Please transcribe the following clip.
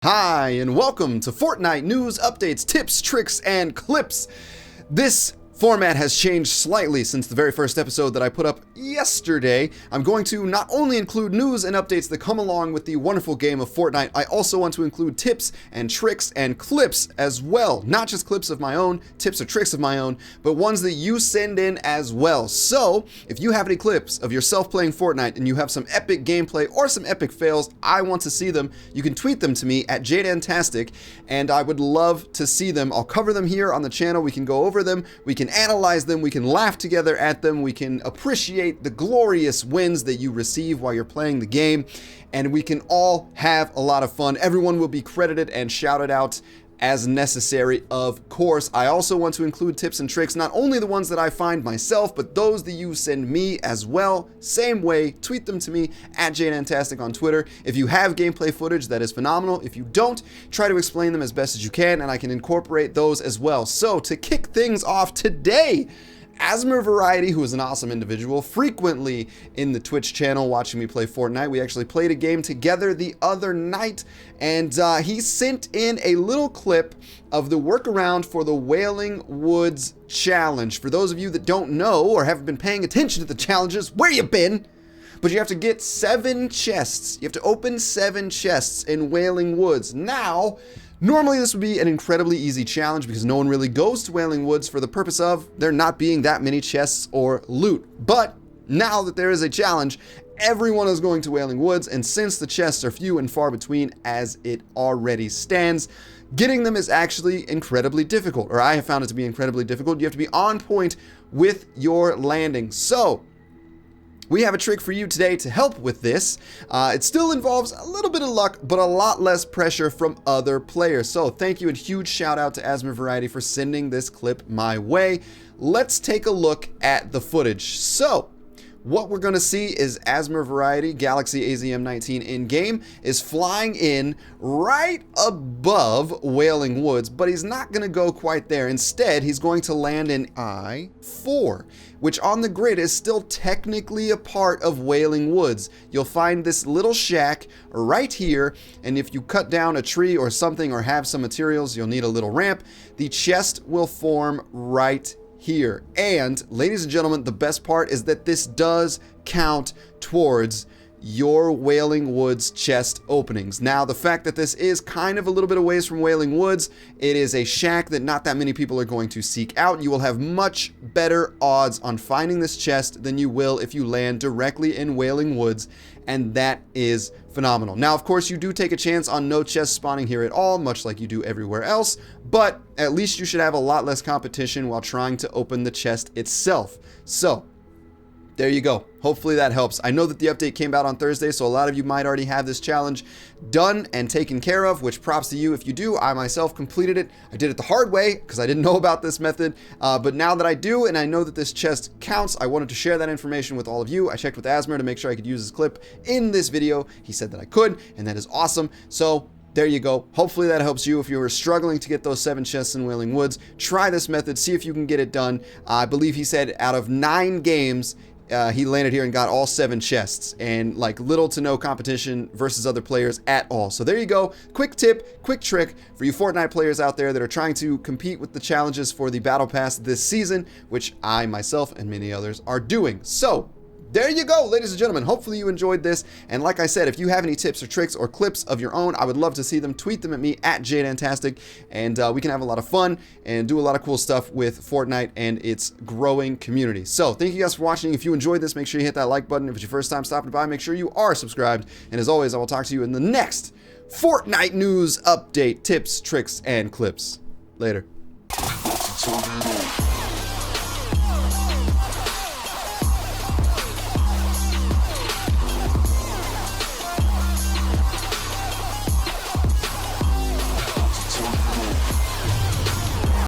Hi, and welcome to Fortnite news, updates, tips, tricks, and clips. This format has changed slightly since the very first episode that I put up yesterday. I'm going to not only include news and updates that come along with the wonderful game of Fortnite, I also want to include tips and tricks and clips as well. Not just clips of my own, tips or tricks of my own, but ones that you send in as well. So, if you have any clips of yourself playing Fortnite and you have some epic gameplay or some epic fails, I want to see them. You can tweet them to me at jDantastic, and I would love to see them. I'll cover them here on the channel. We can go over them. We can analyze them, we can laugh together at them, we can appreciate the glorious wins that you receive while you're playing the game, and we can all have a lot of fun. Everyone will be credited and shouted out as necessary, of course. I also want to include tips and tricks, not only the ones that I find myself, but those that you send me as well. Same way, tweet them to me at jDantastic on Twitter. If you have gameplay footage, that is phenomenal. If you don't, try to explain them as best as you can, and I can incorporate those as well. So, to kick things off today, Asmer Variety, who is an awesome individual, frequently in the Twitch channel watching me play Fortnite. We actually played a game together the other night, and he sent in a little clip of the workaround for the Wailing Woods challenge. For those of you that don't know or haven't been paying attention to the challenges, where you been? But you have to get 7 chests. You have to open 7 chests in Wailing Woods. Now, normally this would be an incredibly easy challenge because no one really goes to Wailing Woods for the purpose of there not being that many chests or loot. But now that there is a challenge, everyone is going to Wailing Woods, and since the chests are few and far between as it already stands, getting them is actually incredibly difficult, or I have found it to be incredibly difficult. You have to be on point with your landing. So, we have a trick for you today to help with this. It still involves a little bit of luck, but a lot less pressure from other players. So thank you, and huge shout out to Asmer Variety for sending this clip my way. Let's take a look at the footage. So, what we're going to see is Asmer Variety, Galaxy AZM-19 in-game, is flying in right above Wailing Woods, but he's not going to go quite there. Instead, he's going to land in I-4, which on the grid is still technically a part of Wailing Woods. You'll find this little shack right here, and if you cut down a tree or something or have some materials, you'll need a little ramp. The chest will form right here. And ladies and gentlemen, the best part is that this does count towards your Wailing Woods chest openings. Now, the fact that this is kind of a little bit of ways from Wailing Woods, it is a shack that not that many people are going to seek out. You will have much better odds on finding this chest than you will if you land directly in Wailing Woods, and that is phenomenal. Now, of course, you do take a chance on no chest spawning here at all, much like you do everywhere else, but at least you should have a lot less competition while trying to open the chest itself. So, there you go. Hopefully that helps. I know that the update came out on Thursday, so a lot of you might already have this challenge done and taken care of, which props to you if you do. I myself completed it. I did it the hard way because I didn't know about this method, but now that I do and I know that this chest counts, I wanted to share that information with all of you. I checked with Asmer to make sure I could use this clip in this video. He said that I could, and that is awesome. So, there you go. Hopefully that helps you. If you were struggling to get those 7 chests in Wailing Woods, try this method, see if you can get it done. I believe he said out of 9 games, he landed here and got all 7 chests, and like little to no competition versus other players at all. So there you go. Quick tip, quick trick for you Fortnite players out there that are trying to compete with the challenges for the Battle Pass this season, which I myself and many others are doing. So, there you go, ladies and gentlemen. Hopefully you enjoyed this. And like I said, if you have any tips or tricks or clips of your own, I would love to see them. Tweet them at me at jDantastic, and we can have a lot of fun and do a lot of cool stuff with Fortnite and its growing community. So thank you guys for watching. If you enjoyed this, make sure you hit that like button. If it's your first time stopping by, make sure you are subscribed. And as always, I will talk to you in the next Fortnite news update, tips, tricks, and clips. Later.